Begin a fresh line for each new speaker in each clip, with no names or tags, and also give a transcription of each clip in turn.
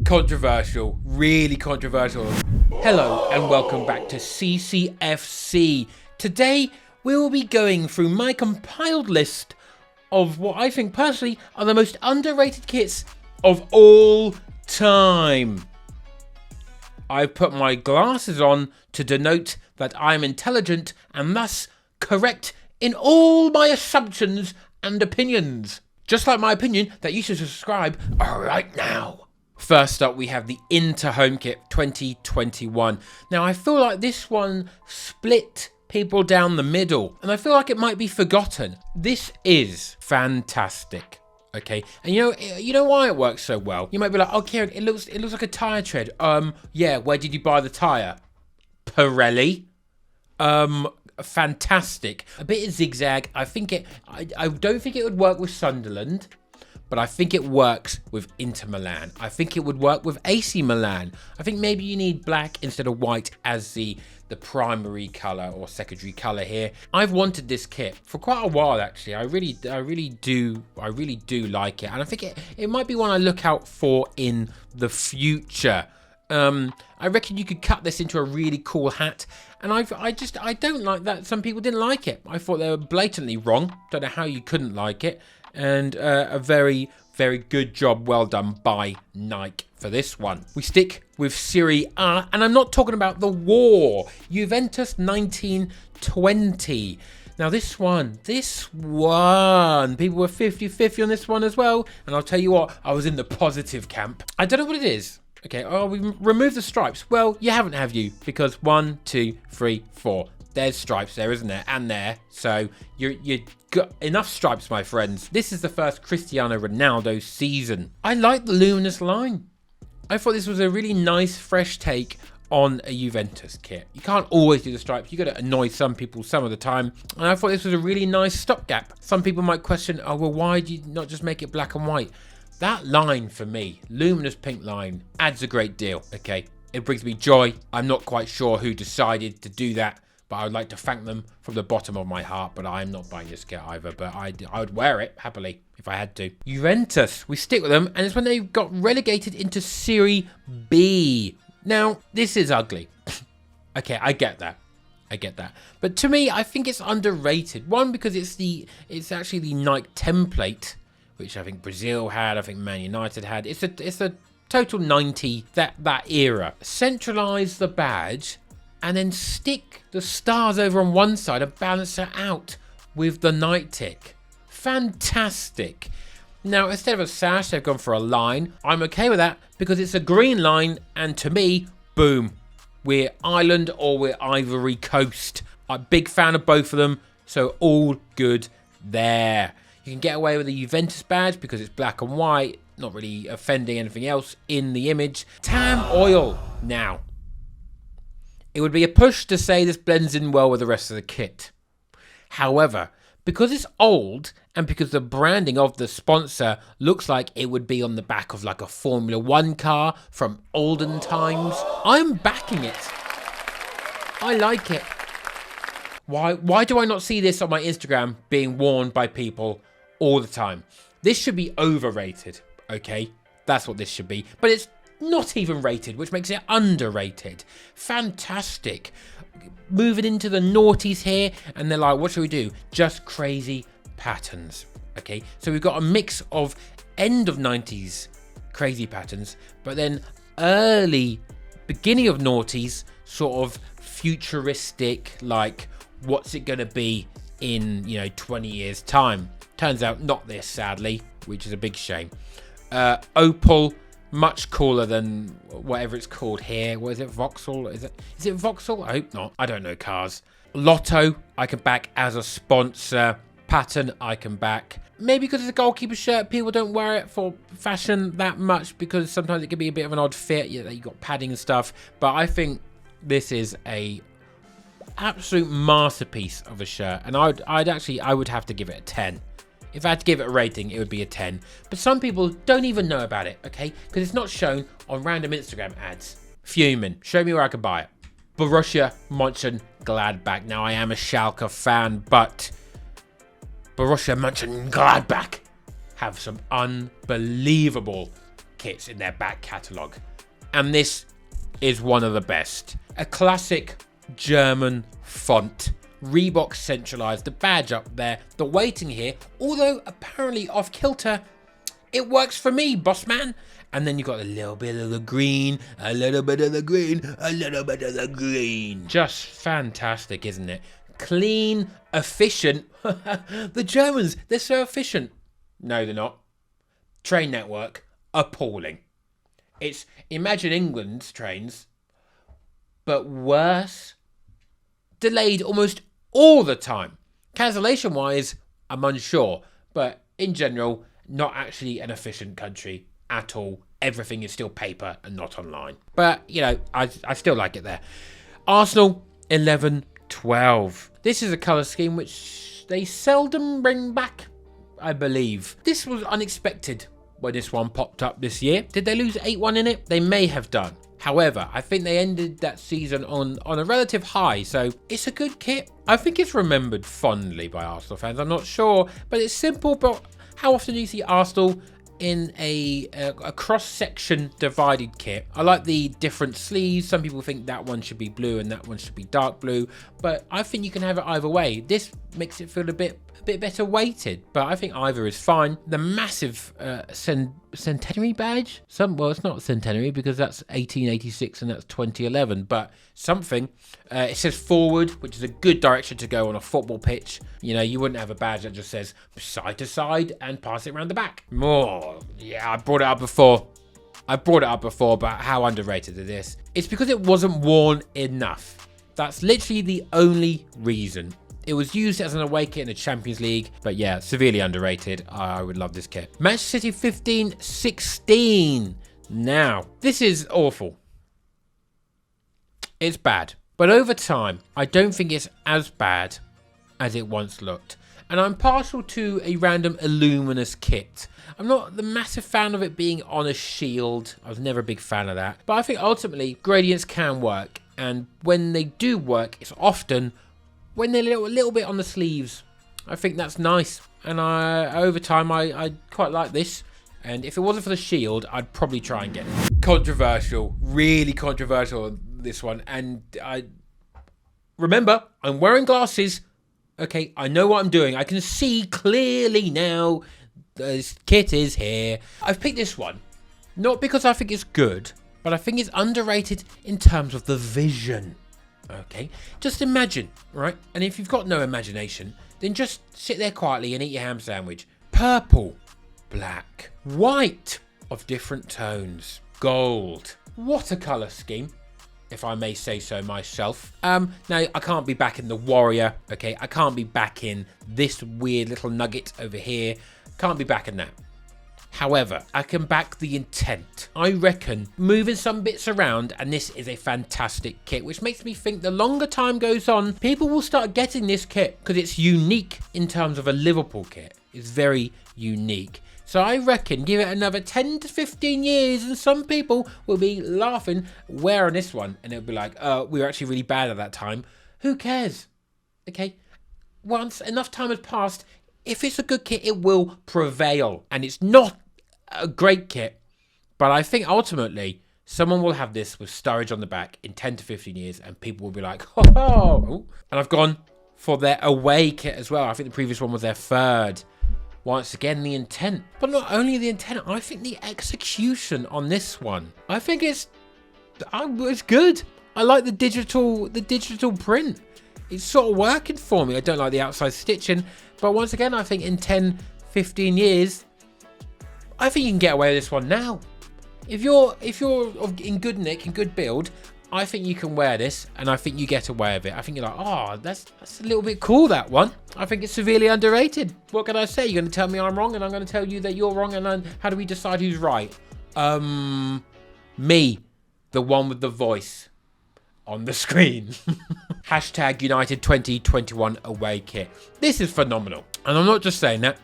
Controversial, really controversial. Hello and welcome back to CCFC. Today we will be going through my compiled list of what I think personally are the most underrated kits of all time. I've put my glasses on to denote that I'm intelligent and thus correct in all my assumptions and opinions. Just like my opinion that you should subscribe right now. First up, we have the Inter Home Kit 2021. Now, I feel like this one split people down the middle, and I feel like it might be forgotten. This is fantastic, okay? And you know why it works so well? You might be like, oh, Kieran, it looks like a tire tread. Yeah, where did you buy the tire? Pirelli. Fantastic. A bit of zigzag. I don't think it would work with Sunderland. But I think it works with Inter Milan. I think it would work with AC Milan. I think maybe you need black instead of white as the primary colour or secondary colour here. I've wanted this kit for quite a while actually. I really do like it. And I think it might be one I look out for in the future. I reckon you could cut this into a really cool hat. And I don't like that some people didn't like it. I thought they were blatantly wrong. Don't know how you couldn't like it. And a very, very good job, well done by Nike for this one. We stick with Serie A, and I'm not talking about the war. Juventus 1920. Now this one, people were 50-50 on this one as well. And I'll tell you what, I was in the positive camp. I don't know what it is. Okay, oh, we removed the stripes. Well, you haven't, have you? Because 1, 2, 3, 4. There's stripes there, isn't there? And there. So you got enough stripes, my friends. This is the first Cristiano Ronaldo season. I like the luminous line. I thought this was a really nice, fresh take on a Juventus kit. You can't always do the stripes. You got to annoy some people some of the time. And I thought this was a really nice stopgap. Some people might question, oh, well, why do you not just make it black and white? That line for me, luminous pink line, adds a great deal, okay? It brings me joy. I'm not quite sure who decided to do that, but I would like to thank them from the bottom of my heart, but I'm not buying this kit either, but I would wear it happily if I had to. Juventus, we stick with them, and it's when they got relegated into Serie B. Now, this is ugly. Okay, I get that. But to me, I think it's underrated. One, because it's actually the Nike template, which I think Brazil had, I think Man United had. It's a total 90, that era. Centralise the badge and then stick the stars over on one side and balance it out with the Nike tick. Fantastic. Now, instead of a sash, they've gone for a line. I'm okay with that because it's a green line, and to me, boom, we're Ireland or we're Ivory Coast. I'm a big fan of both of them, so all good there. You can get away with the Juventus badge because it's black and white, not really offending anything else in the image. Tam oil. Now, it would be a push to say this blends in well with the rest of the kit. However, because it's old and because the branding of the sponsor looks like it would be on the back of like a Formula 1 car from olden times, I'm backing it. I like it. Why do I not see this on my Instagram being worn by people all the time? This should be overrated, okay? That's what this should be. But it's not even rated, which makes it underrated. Fantastic. Moving into the Noughties here, and they're like, what should we do? Just crazy patterns, okay? So we've got a mix of end of 90s crazy patterns, but then beginning of Noughties, sort of futuristic, like what's it going to be in, 20 years time. Turns out not this, sadly, which is a big shame. Opal, much cooler than whatever it's called here. What is it, Vauxhall? Is it Vauxhall? I hope not. I don't know cars. Lotto, I can back as a sponsor. Pattern, I can back. Maybe because it's a goalkeeper shirt, people don't wear it for fashion that much because sometimes it can be a bit of an odd fit. You got padding and stuff. But I think this is a absolute masterpiece of a shirt, and I would have to give it a 10. If I had to give it a rating, it would be a 10. But some people don't even know about it, okay? Because it's not shown on random Instagram ads. Fuming. Show me where I can buy it. Borussia Mönchengladbach. Now, I am a Schalke fan, but Borussia Mönchengladbach have some unbelievable kits in their back catalogue. And this is one of the best. A classic German font. Reebok centralised, the badge up there, the weighting here, although apparently off kilter, it works for me, boss man. And then you got a little bit of the green, a little bit of the green, a little bit of the green. Just fantastic, isn't it? Clean, efficient. The Germans, they're so efficient. No, they're not. Train network, appalling. It's imagine England's trains, but worse. Delayed almost all the time. Cancellation wise, I'm unsure, but in general, not actually an efficient country at all. Everything is still paper and not online. But, you know, I still like it there. Arsenal 11-12. This is a colour scheme which they seldom bring back, I believe. This was unexpected when this one popped up this year. Did they lose 8-1 in it? They may have done. However, I think they ended that season on a relative high, so it's a good kit. I think it's remembered fondly by Arsenal fans. I'm not sure, but it's simple. But how often do you see Arsenal in a cross-section divided kit? I like the different sleeves. Some people think that one should be blue and that one should be dark blue, but I think you can have it either way. This makes it feel a bit better weighted, but I think either is fine. The massive centenary badge. Well, it's not centenary because that's 1886 and that's 2011, but something. It says forward, which is a good direction to go on a football pitch. You know, you wouldn't have a badge that just says side to side and pass it around the back. More. Yeah, I brought it up before. About how underrated it is. It's because it wasn't worn enough. That's literally the only reason. It was used as an away kit in the Champions League, but yeah, severely underrated. I would love this kit. Manchester City 15-16. Now, this is awful. It's bad. But over time, I don't think it's as bad as it once looked. And I'm partial to a random Illuminous kit. I'm not the massive fan of it being on a shield. I was never a big fan of that. But I think ultimately, gradients can work. And when they do work, it's often when they're a little bit on the sleeves. I think that's nice. And over time, I quite like this. And if it wasn't for the shield, I'd probably try and get it. Controversial. Really controversial, this one. And remember, I'm wearing glasses. Okay, I know what I'm doing. I can see clearly now. This kit is here. I've picked this one. Not because I think it's good, but I think it's underrated in terms of the vision. Okay, just imagine, right? And if you've got no imagination, then just sit there quietly and eat your ham sandwich. Purple, black, white of different tones, gold. What a colour scheme, if I may say so myself. Now, I can't be back in the Warrior, okay? I can't be back in this weird little nugget over here. Can't be back in that. However, I can back the intent. I reckon moving some bits around, and this is a fantastic kit, which makes me think the longer time goes on, people will start getting this kit because it's unique in terms of a Liverpool kit. It's very unique. So I reckon give it another 10 to 15 years and some people will be laughing wearing this one. And it'll be like, we were actually really bad at that time. Who cares? Okay. Once enough time has passed, if it's a good kit, it will prevail. And it's not a great kit, but I think ultimately someone will have this with Sturridge on the back in 10 to 15 years and people will be like, oh. And I've gone for their away kit as well. I think the previous one was their third. Once again, the intent. But not only the intent, I think the execution on this one. I think it's good. I like the digital print. It's sort of working for me. I don't like the outside stitching. But once again, I think in 10, 15 years, I think you can get away with this one now. If you're in good nick, in good build, I think you can wear this, and I think you get away with it. I think you're like, oh, that's a little bit cool, that one. I think it's severely underrated. What can I say? You're going to tell me I'm wrong, and I'm going to tell you that you're wrong, and then how do we decide who's right? Me, the one with the voice on the screen. Hashtag United 2021 away kit. This is phenomenal. And I'm not just saying that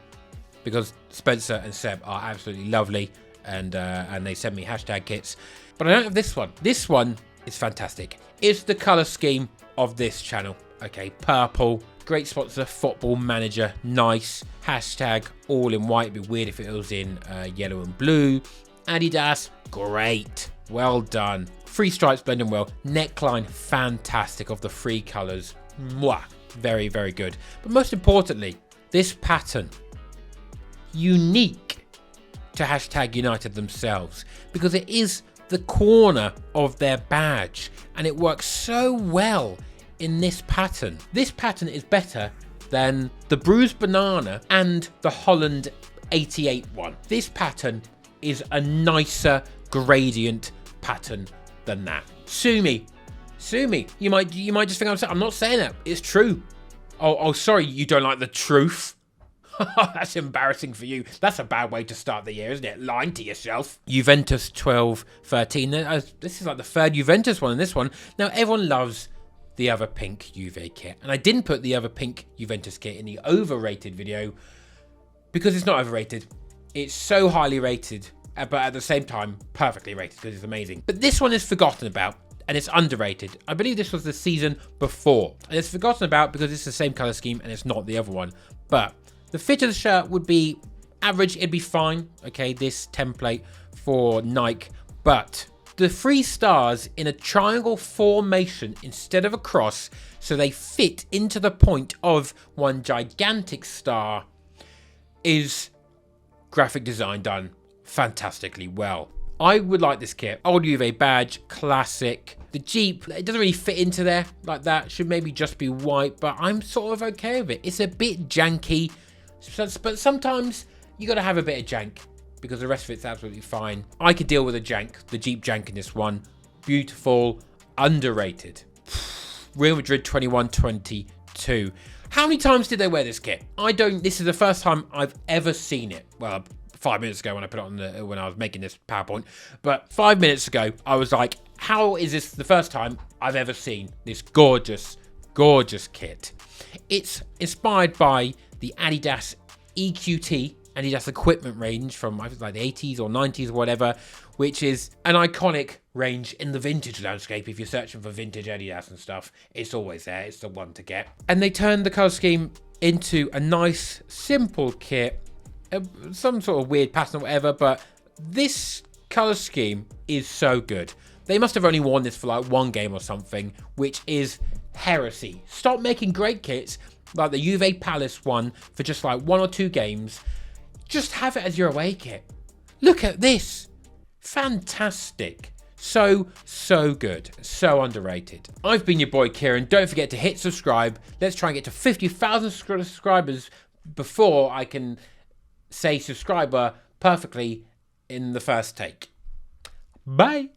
because Spencer and Seb are absolutely lovely, and they send me hashtag kits. But I don't have this one. This one is fantastic. It's the colour scheme of this channel. Okay, purple. Great sponsor, Football Manager. Nice. Hashtag all in white. It'd be weird if it was in yellow and blue. Adidas, great. Well done. Three stripes blending well. Neckline, fantastic of the three colours. Mwah. Very, very good. But most importantly, this pattern, unique to #United themselves, because it is the corner of their badge and it works so well in this pattern. This pattern is better than the bruised banana and the Holland 88 one. This pattern is a nicer gradient pattern than that. Sue me. You might just think I'm not saying that. It's true. Oh, sorry, you don't like the truth. That's embarrassing for you. That's a bad way to start the year, isn't it? Lying to yourself. Juventus 12-13. This is like the third Juventus one in this one. Now, everyone loves the other pink Juve kit. And I didn't put the other pink Juventus kit in the overrated video because it's not overrated. It's so highly rated, but at the same time, perfectly rated because it's amazing. But this one is forgotten about and it's underrated. I believe this was the season before. And it's forgotten about because it's the same colour scheme and it's not the other one. But the fit of the shirt would be average. It'd be fine. Okay, this template for Nike. But the 3 stars in a triangle formation instead of a cross, so they fit into the point of one gigantic star, is graphic design done fantastically well. I would like this kit. Old Juve badge, classic. The Jeep, it doesn't really fit into there like that. Should maybe just be white, but I'm sort of okay with it. It's a bit janky, but sometimes you got to have a bit of jank because the rest of it's absolutely fine. I could deal with the Jeep jank in this one. Beautiful, underrated. Real Madrid 21-22. How many times did they wear this kit? This is the first time I've ever seen it. Well, 5 minutes ago when I put it on when I was making this PowerPoint. But 5 minutes ago, I was like, how is this the first time I've ever seen this gorgeous, gorgeous kit? It's inspired by the Adidas EQT, Adidas equipment range from I think like the 80s or 90s or whatever, which is an iconic range in the vintage landscape. If you're searching for vintage Adidas and stuff, it's always there. It's the one to get. And they turned the colour scheme into a nice, simple kit. Some sort of weird pattern or whatever, but this colour scheme is so good. They must have only worn this for like one game or something, which is heresy. Stop making great kits like the Juve Palace one for just like 1 or 2 games. Just have it as your away kit. Look at this. Fantastic. So good. So underrated. I've been your boy Kieran. Don't forget to hit subscribe. Let's try and get to 50,000 subscribers before I can say subscriber perfectly in the first take. Bye.